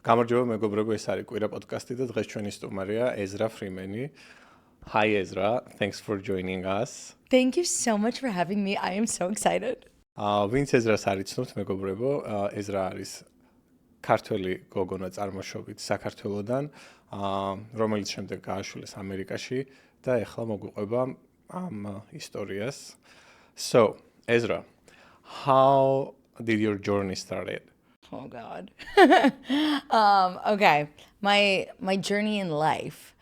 გამარჯობა მეგობრებო, ეს არის კვირა პოდკასტი და დღეს ჩვენი სტუმარია ეზრა ფრიმენი. Hi Ezra, thanks for joining us. Thank you so much for having me. I am so excited. ვინც ეზრას არის ცნობთ მეგობრებო, ეზრა არის ქართველი გოგონა წარმოშობით საქართველოდან, რომელიც შემდეგ გააშვილეს ამერიკაში და ეხლა მოგვიყვება ამ ისტორიას. So, Ezra, how did your journey started? Oh God. Okay. My journey in life.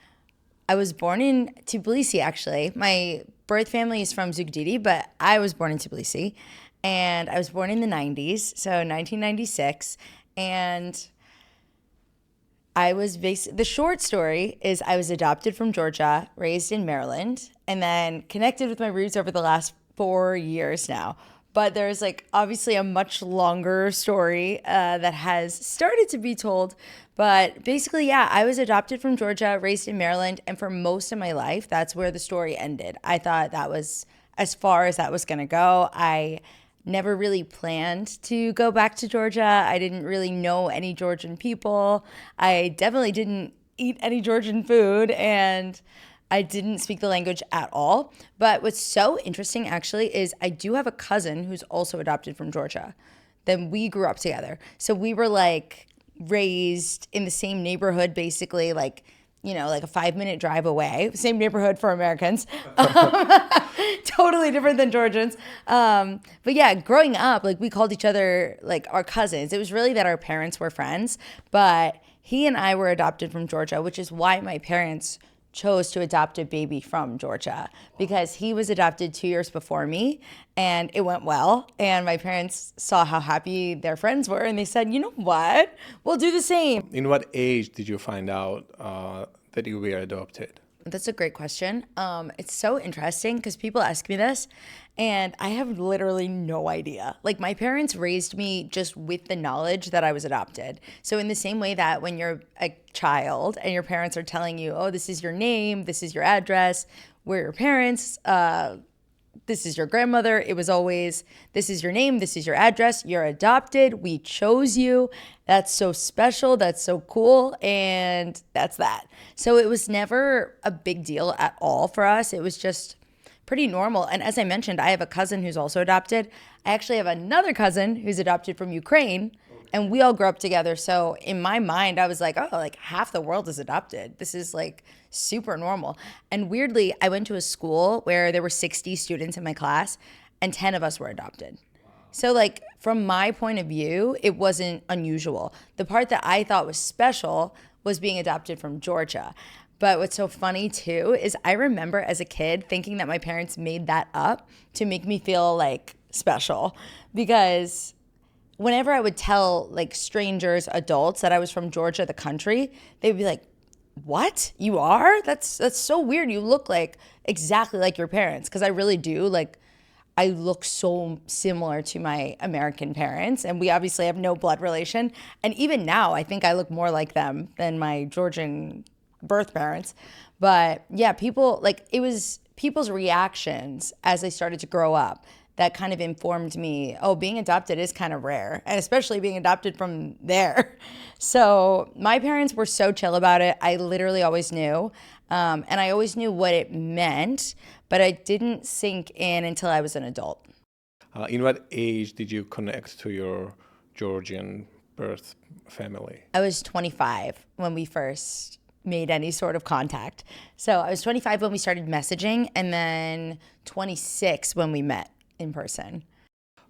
I was born in Tbilisi, actually. My birth family is from Zugdidi, but I was born in Tbilisi. And I was born in the 90s, so 1996. And the short story is I was adopted from Georgia, raised in Maryland, and then connected with my roots over the last 4 years now. But there's obviously a much longer story that has started to be told. But basically, yeah, I was adopted from Georgia, raised in Maryland, and for most of my life, that's where the story ended. I thought that was as far as that was going to go. I never really planned to go back to Georgia. I didn't really know any Georgian people. I definitely didn't eat any Georgian food, and I didn't speak the language at all. But what's so interesting, actually, is I do have a cousin who's also adopted from Georgia. Then we grew up together. So we were raised in the same neighborhood, basically, a 5-minute drive away. Same neighborhood for Americans. Totally different than Georgians. But yeah, growing up, we called each other our cousins. It was really that our parents were friends. But he and I were adopted from Georgia, which is why my parents chose to adopt a baby from Georgia, because he was adopted 2 years before me and it went well. And my parents saw how happy their friends were and they said, you know what, we'll do the same. In what age did you find out that you were adopted? That's a great question. It's so interesting because people ask me this and I have literally no idea. My parents raised me just with the knowledge that I was adopted. So in the same way that when you're a child and your parents are telling you, oh, this is your name, this is your address, we're your parents, this is your grandmother, it was always, this is your name, this is your address, you're adopted, we chose you, that's so special, that's so cool, and that's that. So it was never a big deal at all for us. It was just pretty normal. And as I mentioned, I have a cousin who's also adopted. I actually have another cousin who's adopted from Ukraine, and we all grew up together. So in my mind, I was half the world is adopted. This is super normal. And weirdly, I went to a school where there were 60 students in my class and 10 of us were adopted. So from my point of view, it wasn't unusual. The part that I thought was special was being adopted from Georgia. But what's so funny too is I remember as a kid thinking that my parents made that up to make me feel special, because whenever I would tell strangers, adults, that I was from Georgia, the country, they'd be like, what? You are? That's so weird. You look exactly like your parents. Because I really do. I look so similar to my American parents, and we obviously have no blood relation. And even now, I think I look more like them than my Georgian birth parents. But yeah, it was people's reactions as they started to grow up that kind of informed me, oh, being adopted is kind of rare, and especially being adopted from there. So my parents were so chill about it. I literally always knew. And I always knew what it meant, but it didn't sink in until I was an adult. In what age did you connect to your Georgian birth family? I was 25 when we first made any sort of contact. So I was 25 when we started messaging, and then 26 when we met in person.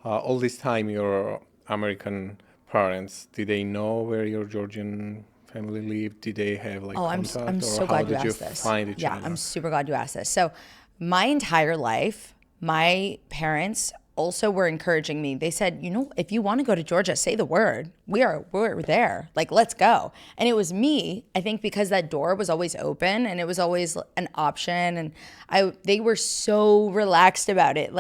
All this time, your American parents, did they know where your Georgian family lived? Did they have contact? I'm so glad you asked this. Yeah, I'm super glad you asked this. So my entire life, my parents also were encouraging me. They said, if you want to go to Georgia, say the word. We're there. Let's go. And it was me, I think, because that door was always open and it was always an option. And they were so relaxed about it.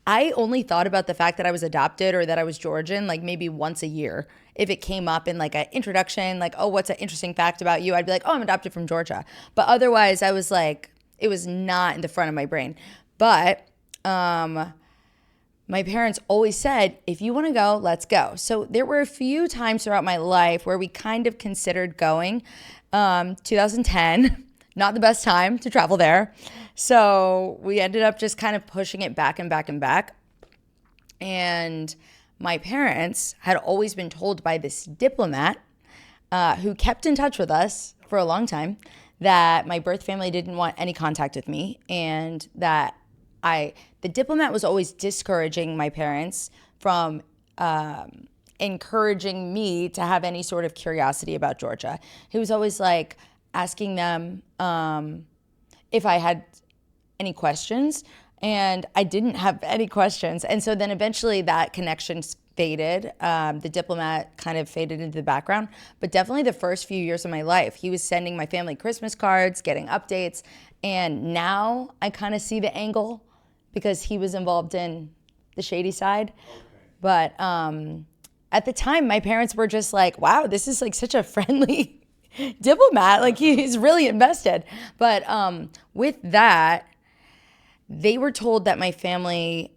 I only thought about the fact that I was adopted or that I was Georgian maybe once a year. If it came up in an introduction, oh, what's an interesting fact about you? I'd be like, oh, I'm adopted from Georgia. But otherwise, I was it was not in the front of my brain. But my parents always said, if you want to go, let's go. So there were a few times throughout my life where we kind of considered going. 2010, not the best time to travel there. So we ended up just kind of pushing it back and back and back. And my parents had always been told by this diplomat who kept in touch with us for a long time that my birth family didn't want any contact with me, and that the diplomat was always discouraging my parents from encouraging me to have any sort of curiosity about Georgia. He was always like asking them if I had any questions, and I didn't have any questions. And so then eventually that connection faded. The diplomat kind of faded into the background. But definitely the first few years of my life, he was sending my family Christmas cards, getting updates. And now I kind of see the angle because he was involved in the shady side. Okay. But at the time, my parents were just like, wow, this is like such a friendly diplomat. Like he's really invested. But with that, they were told that my family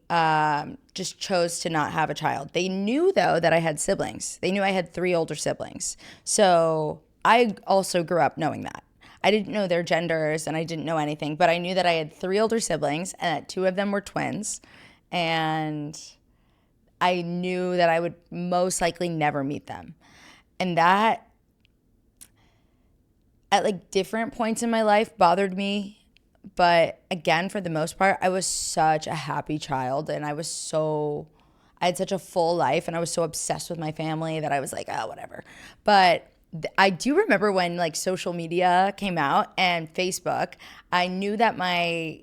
just chose to not have a child. They knew, though, that I had siblings. They knew I had 3 older siblings. So I also grew up knowing that. I didn't know their genders and I didn't know anything, but I knew that I had 3 older siblings and that 2 of them were twins. And I knew that I would most likely never meet them. And that, at like different points in my life, bothered me. But again, for the most part, I was such a happy child, and I had such a full life, and I was so obsessed with my family that I was like, oh, whatever. But I do remember when like social media came out and Facebook, I knew that my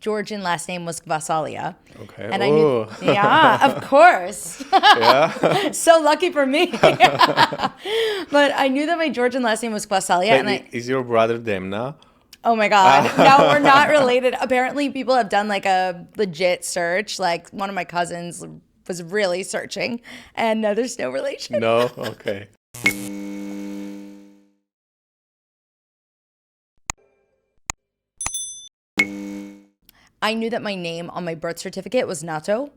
Georgian last name was Gwasalya. Okay. And I knew, yeah, of course. Yeah. So lucky for me. But I knew that my Georgian last name was Gwasalya. Is your brother Demna? Oh my God. No, we're not related. Apparently people have done like a legit search. Like one of my cousins was really searching, and no, there's no relation. No? Okay. I knew that my name on my birth certificate was Nato.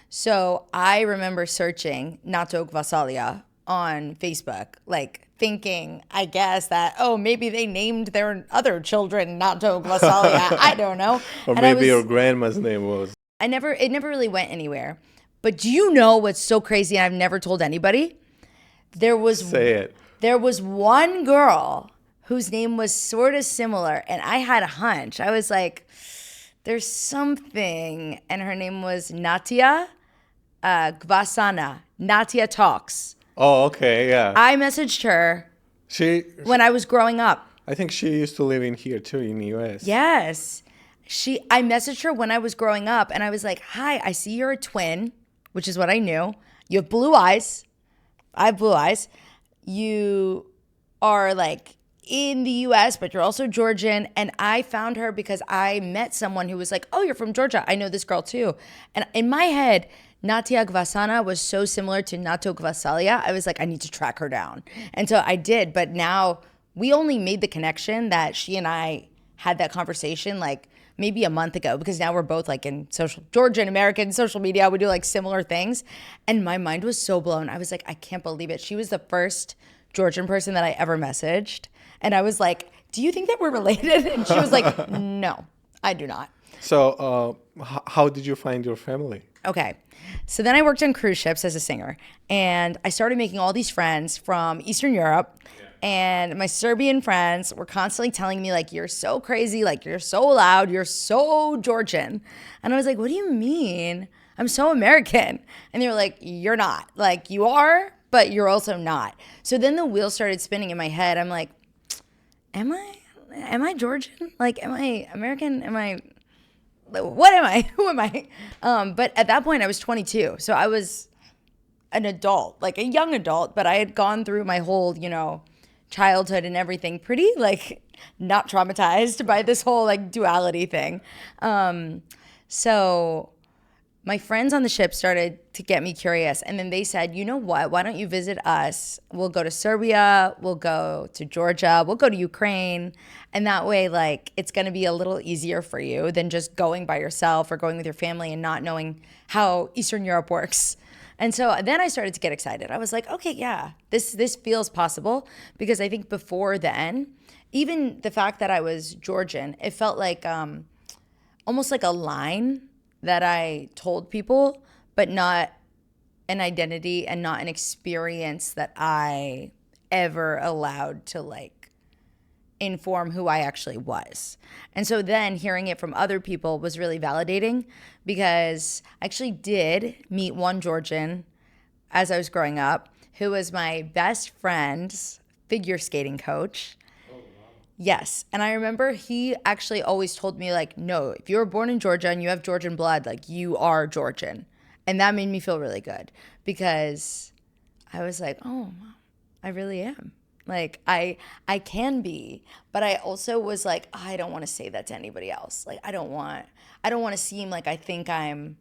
So I remember searching Nato Gwasalya on Facebook, like thinking, I guess, that, oh, maybe they named their other children Nato Gwasalya. I don't know. Or maybe your grandma's name was. It never really went anywhere. But do you know what's so crazy, and I've never told anybody? Say it. There was one girl whose name was sort of similar, and I had a hunch. I was like, there's something, and her name was Natia Gwasana. Natia Talks. Oh, okay, yeah. I messaged her when I was growing up. I think she used to live in here too, in the US. Yes. I messaged her when I was growing up, and I was like, hi, I see you're a twin, which is what I knew. You have blue eyes. I have blue eyes. You are like in the US, but you're also Georgian. And I found her because I met someone who was like, oh, you're from Georgia. I know this girl too. And in my head, Natia Gwasana was so similar to Nato Gwasalya. I was like, I need to track her down. And so I did. But now we only made the connection that she and I had that conversation like maybe a month ago, because now we're both like in Georgian American social media. We do like similar things. And my mind was so blown. I was like, I can't believe it. She was the first Georgian person that I ever messaged. And I was like, do you think that we're related? And she was like, no, I do not. So how did you find your family? Okay. So then I worked on cruise ships as a singer, and I started making all these friends from Eastern Europe. And my Serbian friends were constantly telling me, like, you're so crazy, like, you're so loud, you're so Georgian. And I was like, what do you mean? I'm so American. And they were like, you're not. Like, you are, but you're also not. So then the wheel started spinning in my head. I'm like, am I Georgian? Like, am I American? What am I? Who am I? But at that point, I was 22. So I was an adult, like a young adult, but I had gone through my whole, childhood and everything pretty like not traumatized by this whole like duality thing. So my friends on the ship started to get me curious. And then they said, you know what? Why don't you visit us? We'll go to Serbia. We'll go to Georgia. We'll go to Ukraine. And that way, like, it's going to be a little easier for you than just going by yourself or going with your family and not knowing how Eastern Europe works. And so then I started to get excited. I was like, okay, yeah, this feels possible. Because I think before then, even the fact that I was Georgian, it felt like almost like a line that I told people, but not an identity and not an experience that I ever allowed to like inform who I actually was. And so then hearing it from other people was really validating, because I actually did meet one Georgian as I was growing up who was my best friend's figure skating coach. Yes. And I remember he actually always told me, like, no, if you were born in Georgia and you have Georgian blood, like, you are Georgian. And that made me feel really good, because I was like, oh, I really am. Like, I can be. But I also was like, oh, I don't want to say that to anybody else. Like, I don't want to seem like I think I'm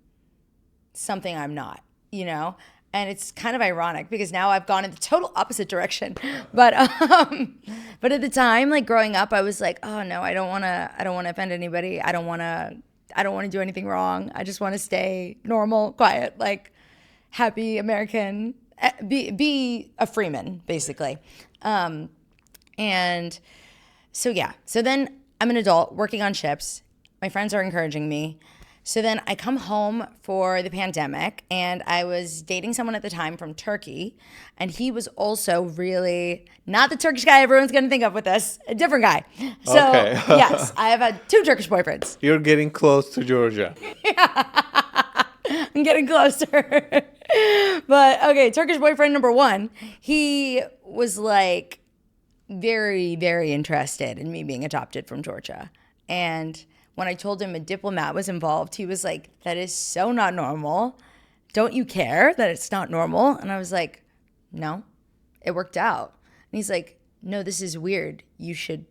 something I'm not, you know? And it's kind of ironic, because now I've gone in the total opposite direction. But at the time, like growing up, I was like, oh no, I don't want to offend anybody. I don't want to do anything wrong. I just want to stay normal, quiet, like happy American, be a Freeman, basically. And so yeah. So then I'm an adult working on ships. My friends are encouraging me. So then I come home for the pandemic, and I was dating someone at the time from Turkey, and he was also really not the Turkish guy everyone's going to think of with this, a different guy. So Okay. yes, I have had 2 Turkish boyfriends. You're getting close to Georgia. I'm getting closer. But okay, Turkish boyfriend number 1, he was like very, very interested in me being adopted from Georgia. And when I told him a diplomat was involved, he was like, that is so not normal. Don't you care that it's not normal? And I was like, no, it worked out. And he's like, no, this is weird. You should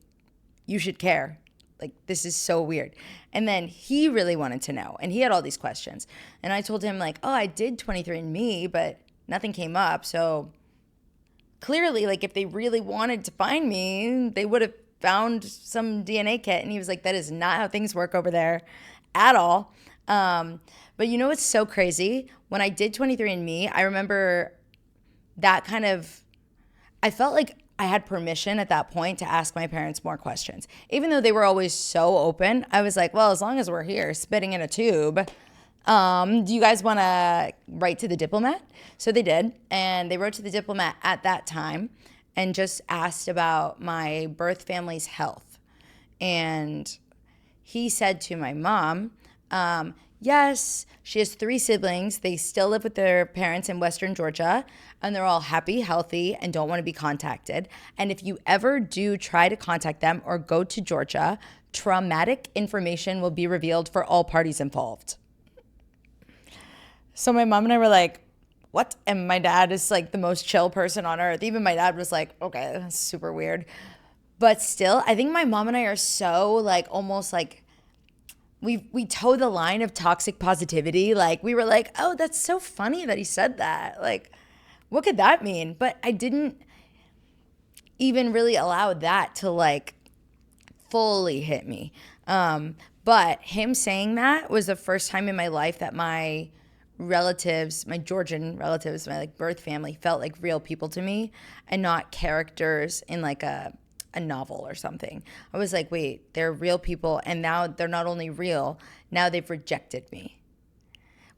care. Like, this is so weird. And then he really wanted to know, and he had all these questions. And I told him, like, oh, I did 23andMe, but nothing came up. So clearly, like, if they really wanted to find me, they would have found some DNA kit. And he was like, that is not how things work over there at all. But you know what's so crazy? When I did 23andMe, I remember that I felt like I had permission at that point to ask my parents more questions. Even though they were always so open, I was like, well, as long as we're here spitting in a tube, do you guys want to write to the diplomat? So they did. And they wrote to the diplomat at that time and just asked about my birth family's health. And he said to my mom, yes, she has 3 siblings. They still live with their parents in Western Georgia, and they're all happy, healthy, and don't want to be contacted. And if you ever do try to contact them or go to Georgia, traumatic information will be revealed for all parties involved. So my mom and I were like, what? And my dad is like the most chill person on earth. Even my dad was like, okay, that's super weird. But still, I think my mom and I are so like almost like we toe the line of toxic positivity. Like we were like, oh, that's so funny that he said that. Like, what could that mean? But I didn't even really allow that to like fully hit me. But him saying that was the first time in my life that my relatives, my Georgian relatives, my like birth family felt like real people to me and not characters in like a novel or something. I was like, wait, they're real people, and now they're not only real, now they've rejected me.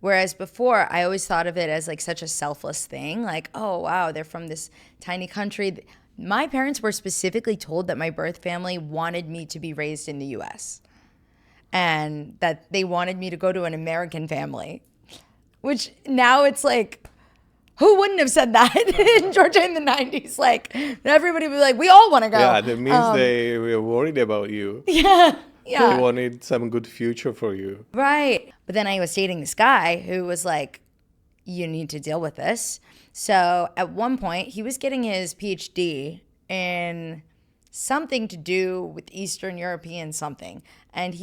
Whereas before, I always thought of it as like such a selfless thing, like, oh wow, they're from this tiny country. My parents were specifically told that my birth family wanted me to be raised in the US and that they wanted me to go to an American family. Which now it's like, who wouldn't have said that in Georgia in the 90s? Like, everybody would be like, we all want to go. Yeah, that means they were worried about you. Yeah. They wanted some good future for you. Right. But then I was dating this guy who was like, you need to deal with this. So at one point, he was getting his PhD in something to do with Eastern European something. And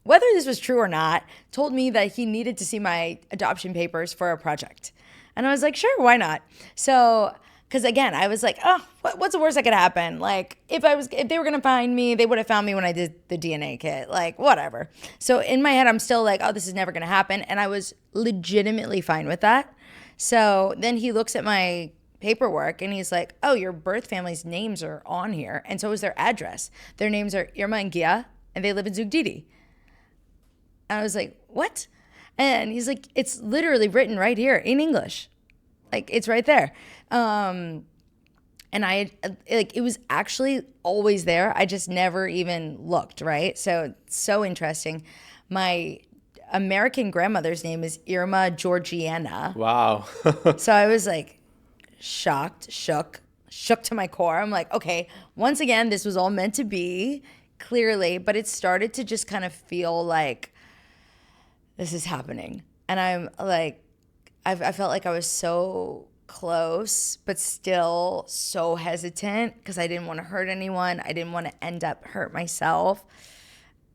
whether this was true or not, told me that he needed to see my adoption papers for a project. And I was like, sure, why not? So, because again, I was like, oh, what's the worst that could happen? Like, if they were gonna find me, they would have found me when I did the DNA kit. Like, whatever. So in my head, I'm still like, oh, this is never gonna happen. And I was legitimately fine with that. So then he looks at my paperwork and he's like, oh, your birth family's names are on here. And so is their address. Their names are Irma and Gia, and they live in Zugdidi. And I was like, what? And he's like, it's literally written right here in English. Like, it's right there. And it was actually always there. I just never even looked, right? So it's so interesting. My American grandmother's name is Irma Georgiana. Wow. So I was like shook to my core. I'm like, okay, once again, this was all meant to be, clearly, but it started to just kind of feel like this is happening. And I'm like, I felt like I was so close, but still so hesitant because I didn't want to hurt anyone. I didn't want to end up hurt myself.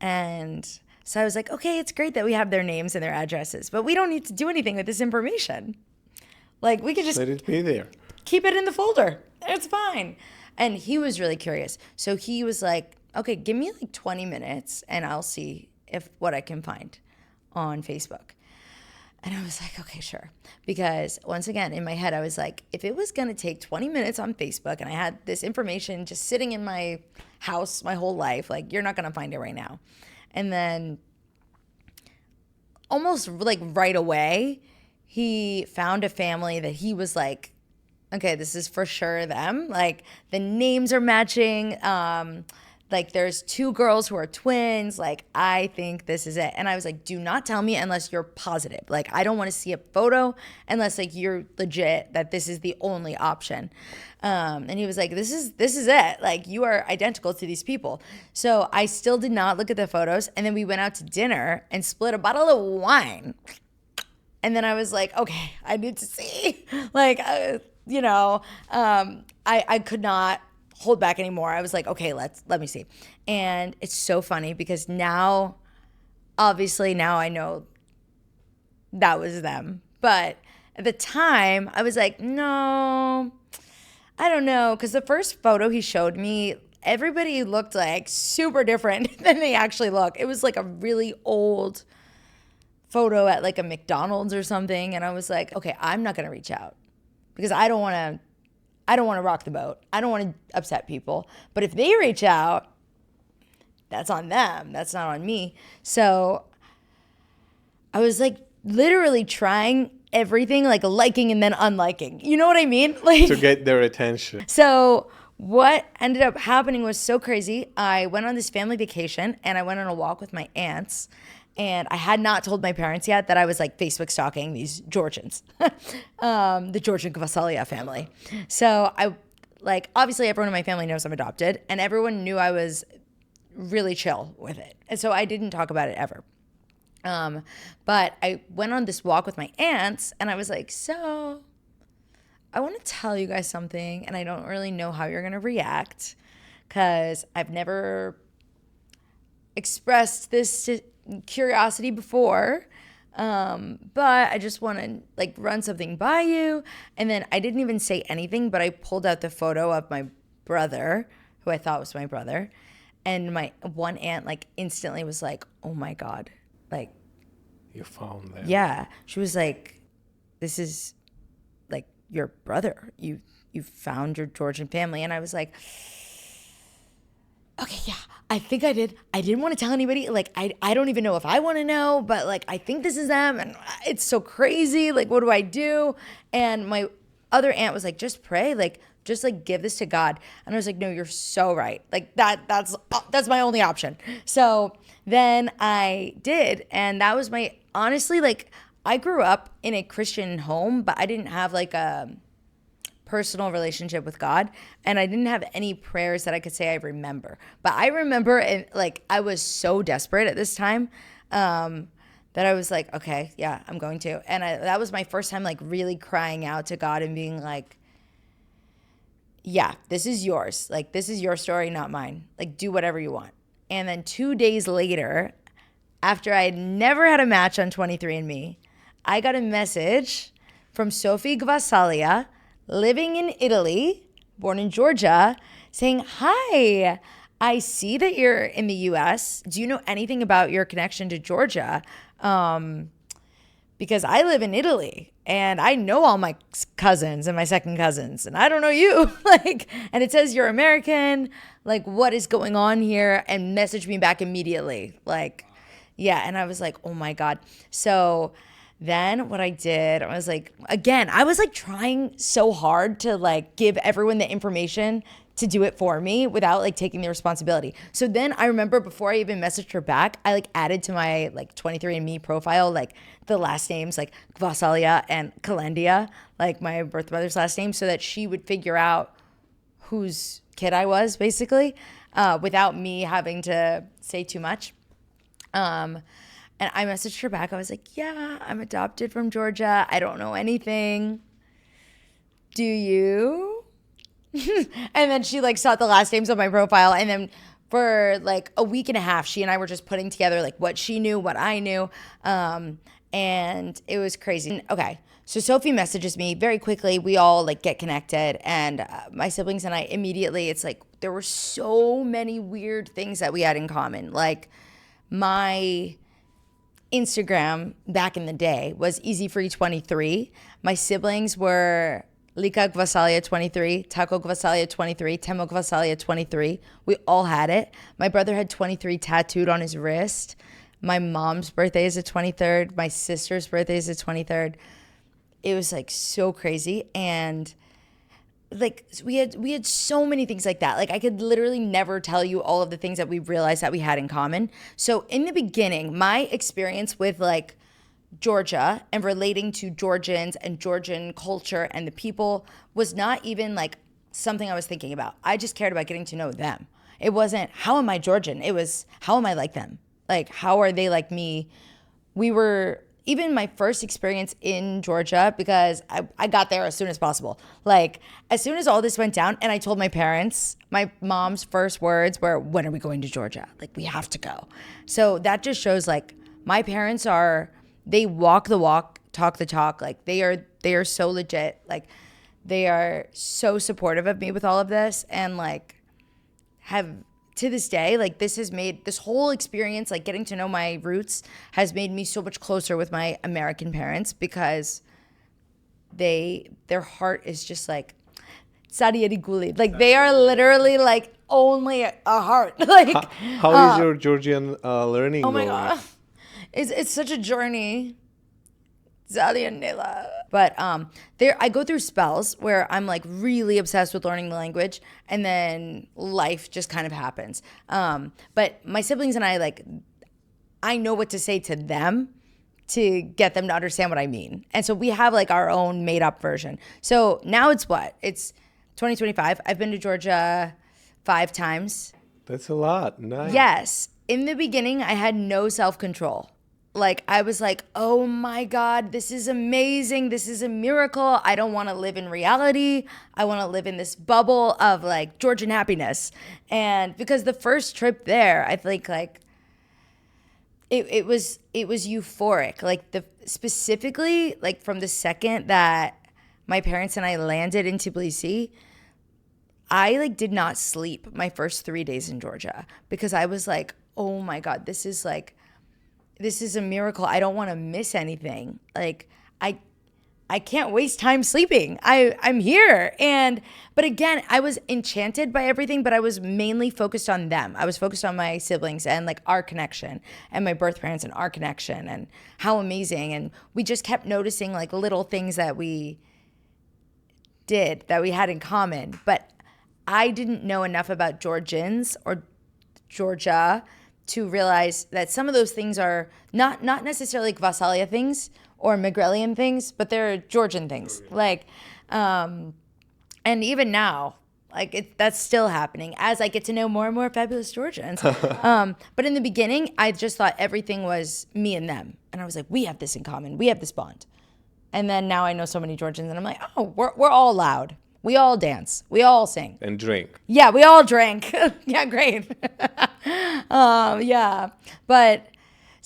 And so I was like, okay, it's great that we have their names and their addresses, but we don't need to do anything with this information. Like, we could just let it be there. Keep it in the folder. It's fine. And he was really curious. So he was like, okay, give me like 20 minutes and I'll see what I can find on Facebook. And I was like, okay, sure. Because once again, in my head, I was like, if it was going to take 20 minutes on Facebook and I had this information just sitting in my house my whole life, like, you're not going to find it right now. And then almost like right away, he found a family that he was like, okay, this is for sure them. Like, the names are matching. Like, there's 2 girls who are twins. Like, I think this is it. And I was like, do not tell me unless you're positive. Like, I don't want to see a photo unless, like, you're legit that this is the only option. And he was like, this is it. Like, you are identical to these people. So I still did not look at the photos. And then we went out to dinner and split a bottle of wine. And then I was like, okay, I need to see. Like, I could not hold back anymore. I was like, okay, let me see. And it's so funny because now, obviously now I know that was them. But at the time I was like, no, I don't know. Because the first photo he showed me, everybody looked like super different than they actually look. It was like a really old photo at like a McDonald's or something. And I was like, okay, I'm not going to reach out because I don't want to rock the boat. I don't want to upset people. But if they reach out, that's on them. That's not on me. So I was like literally trying everything, like liking and then unliking. You know what I mean? Like, to get their attention. So what ended up happening was so crazy. I went on this family vacation and I went on a walk with my aunts. And I had not told my parents yet that I was like Facebook stalking these Georgians, the Georgian Gwasalya family. So obviously everyone in my family knows I'm adopted and everyone knew I was really chill with it. And so I didn't talk about it ever. But I went on this walk with my aunts and I was like, so I want to tell you guys something and I don't really know how you're going to react because I've never expressed this curiosity before, but I just want to like run something by you. And then I didn't even say anything, but I pulled out the photo of my brother, who I thought was my brother, and my one aunt like instantly was like, oh my God, like, you found them. Yeah, she was like, this is like your brother, you found your Georgian family. And I was like, okay, yeah, I think I did. I didn't want to tell anybody. Like, I don't even know if I want to know, but like, I think this is them and it's so crazy. Like, what do I do? And my other aunt was like, just pray. Like, just like give this to God. And I was like, no, you're so right. Like that's my only option. So then I did. And that was honestly, like, I grew up in a Christian home, but I didn't have like a personal relationship with God, and I didn't have any prayers that I could say I remember. But I remember, and like, I was so desperate at this time that I was like, okay, yeah, I'm going to. And that was my first time like really crying out to God and being like, yeah, this is yours. Like, this is your story, not mine. Like, do whatever you want. And then 2 days later, after I had never had a match on 23andMe, I got a message from Sophie Gvasalia, living in Italy, born in Georgia, saying, "Hi, I see that you're in the US. Do you know anything about your connection to Georgia? Because I live in Italy and I know all my cousins and my second cousins and I don't know you." And it says you're American. Like, what is going on here? And message me back immediately. Yeah. And I was like, oh my God. So then what I did, I was like, again, I was like trying so hard to like give everyone the information to do it for me without like taking the responsibility. So then I remember before I even messaged her back, I like added to my like 23andMe profile, like the last names like Gwasalya and Kalendia, like my birth mother's last name, so that she would figure out whose kid I was basically, without me having to say too much. And I messaged her back. I was like, yeah, I'm adopted from Georgia. I don't know anything. Do you? And then she like saw the last names on my profile. And then for like a week and a half, she and I were just putting together like what she knew, what I knew. And it was crazy. Okay. So Sophie messages me very quickly. We all like get connected, and my siblings and I immediately, it's like there were so many weird things that we had in common. Like my Instagram back in the day was EasyFree23. My siblings were Lika Gvasalia23, Taco Gvasalia23, Temo Gvasalia23. We all had it. My brother had 23 tattooed on his wrist. My mom's birthday is the 23rd. My sister's birthday is the 23rd. It was like so crazy. And like we had so many things like that. Like I could literally never tell you all of the things that we realized that we had in common. So in the beginning, my experience with like Georgia and relating to Georgians and Georgian culture and the people was not even like something I was thinking about. I just cared about getting to know them. It wasn't, how am I Georgian? It was, how am I like them? Like, how are they like me? We were, even my first experience in Georgia, because I got there as soon as possible. Like, as soon as all this went down and I told my parents, my mom's first words were, when are we going to Georgia? Like, we have to go. So that just shows like my parents are, they walk the walk, talk the talk. Like they are so legit. Like they are so supportive of me with all of this, and like have to this day, like this has made this whole experience, like getting to know my roots, has made me so much closer with my American parents, because their heart is just like Sariyariguli. Like they are literally like only a heart. Like how is your Georgian learning oh my going? God. It's such a journey. But there I go through spells where I'm like really obsessed with learning the language, and then life just kind of happens. But my siblings and I, like, I know what to say to them to get them to understand what I mean. And so we have like our own made up version. So now it's 2025. I've been to Georgia 5 times. That's a lot. Nice. Yes. In the beginning, I had no self-control. Like, I was like, oh my God, this is amazing. This is a miracle. I don't want to live in reality. I want to live in this bubble of like Georgian happiness. And because the first trip there, I think like it was euphoric. Like specifically like from the second that my parents and I landed in Tbilisi, I like did not sleep my first 3 days in Georgia, because I was like, oh my God, this is a miracle. I don't want to miss anything. Like I can't waste time sleeping. I'm here. But again, I was enchanted by everything, but I was mainly focused on them. I was focused on my siblings and like our connection, and my birth parents and our connection, and how amazing. And we just kept noticing like little things that we did that we had in common. But I didn't know enough about Georgians or Georgia to realize that some of those things are not necessarily Gvasalia things or Megrelian things, but they're Georgian things. Like, and even now, like that's still happening as I get to know more and more fabulous Georgians. But in the beginning, I just thought everything was me and them. And I was like, we have this in common. We have this bond. And then now I know so many Georgians, and I'm like, oh, we're all loud. We all dance. We all sing. And drink. Yeah, we all drank. Yeah, great. Yeah. But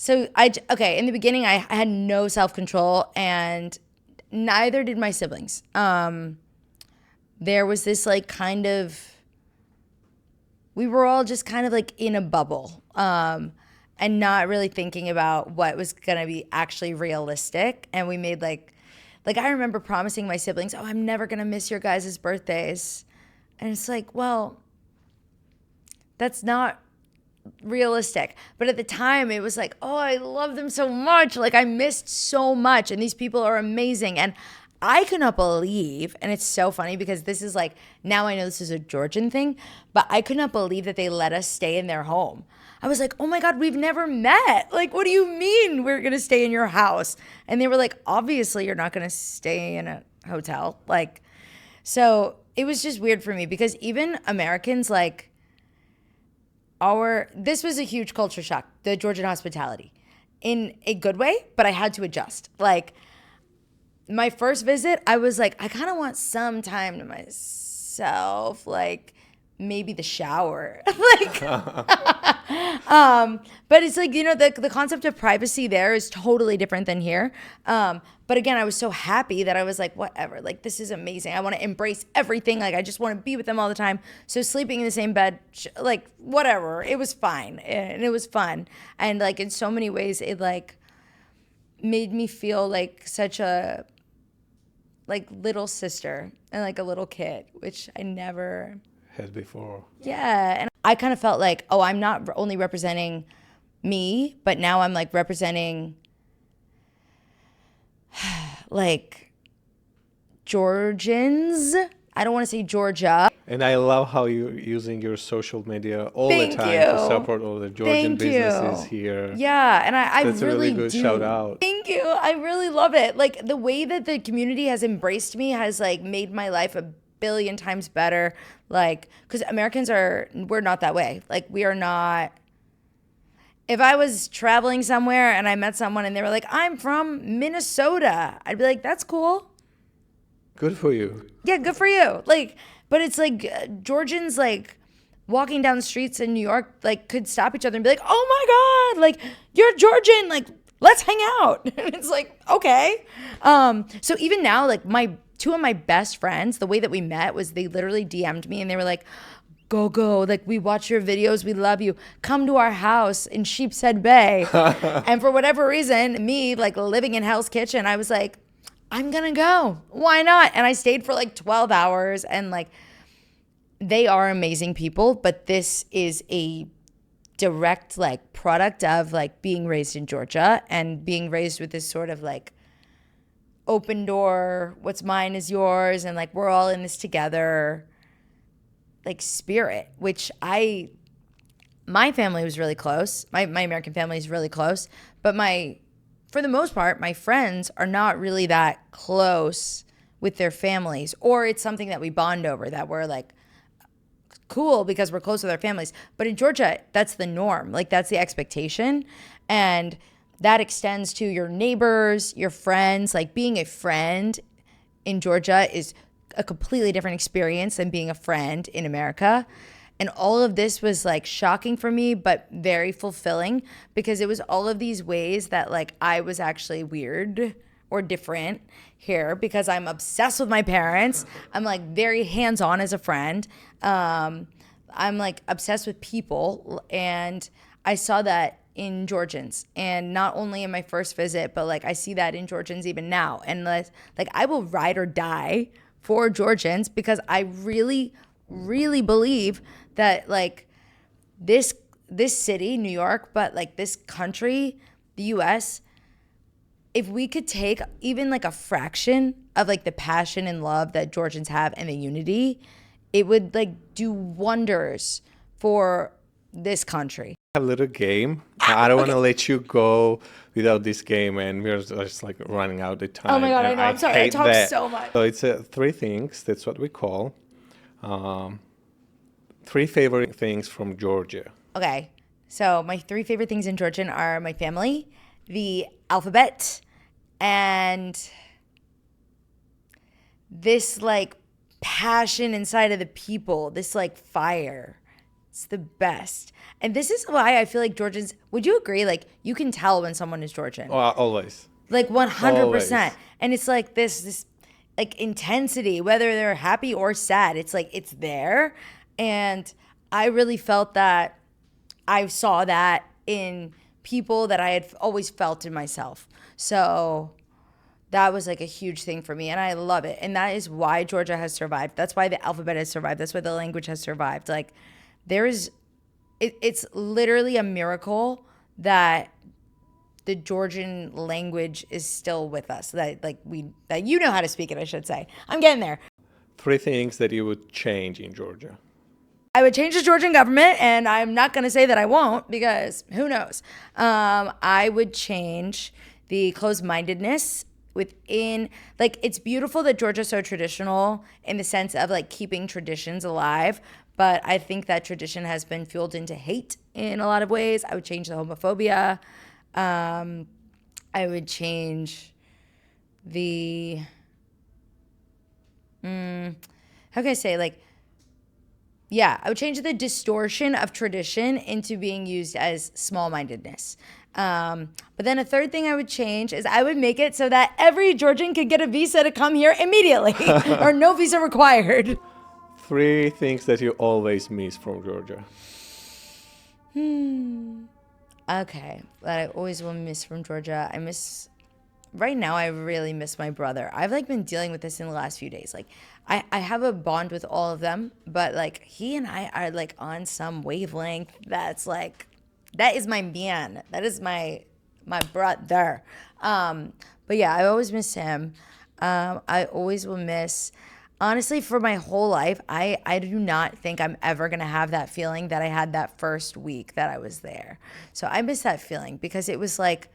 So in the beginning I had no self-control, and neither did my siblings. There was this like kind of, we were all just kind of like in a bubble, and not really thinking about what was gonna be actually realistic. And we made like I remember promising my siblings, oh, I'm never gonna miss your guys' birthdays. And it's like, well, that's not realistic. But at the time it was like, oh, I love them so much. Like I missed so much, and these people are amazing. And I could not believe, and it's so funny because this is like, now I know this is a Georgian thing, but I could not believe that they let us stay in their home. I was like, oh my God, we've never met. Like, what do you mean we're gonna stay in your house? And they were like, obviously you're not gonna stay in a hotel. Like, so it was just weird for me because even Americans, like, this was a huge culture shock, the Georgian hospitality, in a good way, but I had to adjust. Like, my first visit, I was like, I kind of want some time to myself, like maybe the shower. Like, but it's like, you know, the concept of privacy there is totally different than here. But again, I was so happy that I was like, whatever, like, this is amazing. I want to embrace everything. Like, I just want to be with them all the time. So sleeping in the same bed, like, whatever, it was fine. And it was fun. And like, in so many ways, it like made me feel like such a like little sister and like a little kid, which I never had before. Yeah. And I kind of felt like, oh, I'm not only representing me, but now I'm like representing like Georgians. I don't want to say Georgia. And I love how you're using your social media all Thank the time you. to support all the Georgian Thank you. businesses here. Yeah, and I That's really a really good do. shout out. Thank you. I really love it. Like the way that the community has embraced me has like made my life a billion times better. Like, because Americans we're not that way. Like, we are not. If I was traveling somewhere and I met someone and they were like, I'm from Minnesota, I'd be like, that's cool. Good for you. Yeah, good for you. Like, but it's like Georgians like walking down the streets in New York like could stop each other and be like, oh my God, like you're Georgian, like let's hang out. And it's like, okay. So even now, like two of my best friends, the way that we met was they literally DM'd me and they were like, go, like we watch your videos, we love you. Come to our house in Sheepshead Bay. And for whatever reason, me like living in Hell's Kitchen, I was like, I'm gonna go. Why not? And I stayed for like 12 hours and like, they are amazing people, but this is a direct like product of like being raised in Georgia and being raised with this sort of like open door, what's mine is yours, and like we're all in this together like spirit, which my family was really close. My American family is really close, but for the most part, my friends are not really that close with their families, or it's something that we bond over that we're like cool because we're close with our families. But in Georgia, that's the norm. Like that's the expectation. And that extends to your neighbors, your friends. Like being a friend in Georgia is a completely different experience than being a friend in America. And all of this was like shocking for me, but very fulfilling because it was all of these ways that like I was actually weird or different here because I'm obsessed with my parents. I'm like very hands-on as a friend. I'm like obsessed with people, and I saw that in Georgians, and not only in my first visit, but like I see that in Georgians even now. And like I will ride or die for Georgians because I really, really believe that like this city, New York, but like this country, the US, if we could take even like a fraction of like the passion and love that Georgians have and the unity, it would like do wonders for this country. A little game. I don't want to let you go without this game, and we're just like running out of time. Oh my God, I And know. I'm sorry. I talk that. so much. So it's 3 things. That's what we call 3 favorite things from Georgia. Okay. So my 3 favorite things in Georgian are my family, the alphabet, and this like passion inside of the people, this like fire It's the best. And this is why I feel like Georgians, would you agree? Like, you can tell when someone is Georgian. Always. Like 100%. Always. And it's like this like intensity, whether they're happy or sad, it's like it's there. And I really felt that. I saw that in people that I had always felt in myself. So that was like a huge thing for me, and I love it. And that is why Georgia has survived. That's why the alphabet has survived. That's why the language has survived. Like, it's literally a miracle that the Georgian language is still with us. That you know how to speak it, I should say. I'm getting there. 3 things that you would change in Georgia. I would change the Georgian government, and I'm not going to say that I won't, because who knows. I would change the closed-mindedness within, like, it's beautiful that Georgia's so traditional in the sense of like keeping traditions alive, but I think that tradition has been fueled into hate in a lot of ways. I would change the homophobia. I would change the how can I say, like, yeah, I would change the distortion of tradition into being used as small-mindedness. But then a third thing I would change is I would make it so that every Georgian could get a visa to come here immediately or no visa required. 3 things that you always miss from Georgia. Okay, that I always will miss from Georgia. Right now I really miss my brother. I've like been dealing with this in the last few days. Like I have a bond with all of them, but like he and I are like on some wavelength that's like, that is my man. That is my brother. But yeah, I always miss him. I always will miss, honestly, for my whole life, I do not think I'm ever going to have that feeling that I had that first week that I was there. So I miss that feeling because it was like,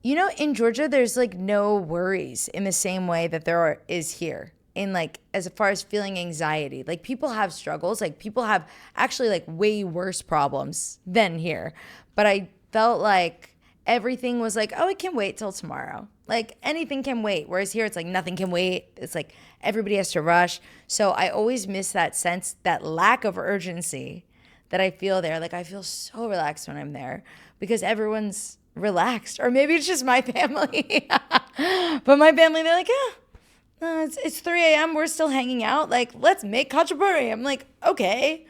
you know, in Georgia, there's like no worries in the same way that there is here. In like, as far as feeling anxiety, like people have struggles, like people have actually like way worse problems than here. But I felt like everything was like, oh, it can wait till tomorrow. Like anything can wait. Whereas here it's like nothing can wait. It's like everybody has to rush. So I always miss that sense, that lack of urgency that I feel there. Like I feel so relaxed when I'm there because everyone's relaxed. Or maybe it's just my family. But my family, they're like, yeah. It's 3 a.m. We're still hanging out. Like, let's make khachapuri. I'm like, okay.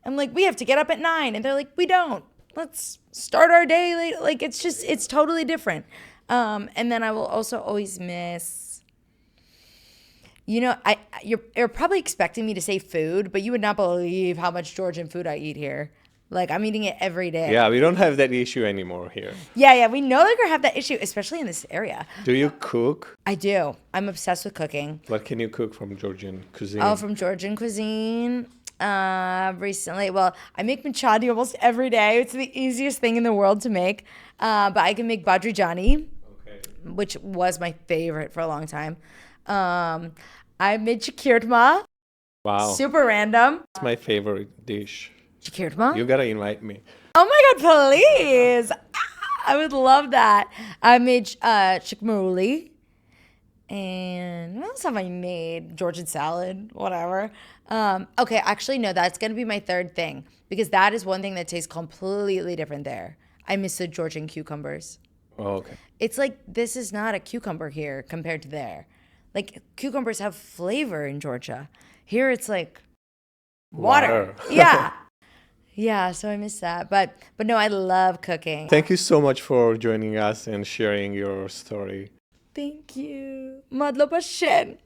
I'm like, we have to get up at 9. And they're like, we don't. Let's start our day late. Like, it's totally different. And then I will also always miss, you know, you're probably expecting me to say food, but you would not believe how much Georgian food I eat here. Like, I'm eating it every day. Yeah, we don't have that issue anymore here. Yeah, we no longer have that issue, especially in this area. Do you cook? I do. I'm obsessed with cooking. What can you cook from Georgian cuisine? Oh, from Georgian cuisine? Recently, well, I make machadi almost every day. It's the easiest thing in the world to make. But I can make badrijani, which was my favorite for a long time. I made chikirtma. Wow. Super random. It's my favorite dish. Chikirtma? You gotta invite me. Oh my God, please. I would love that. I made chikmaruli. And what else have I made? Georgian salad, whatever. Okay, actually, no, that's going to be my third thing. Because that is one thing that tastes completely different there. I miss the Georgian cucumbers. Oh, okay. It's like, this is not a cucumber here compared to there. Like, cucumbers have flavor in Georgia. Here, it's like water. Yeah. Yeah, so I miss that. But no, I love cooking. Thank you so much for joining us and sharing your story. Thank you. Madloba Shen.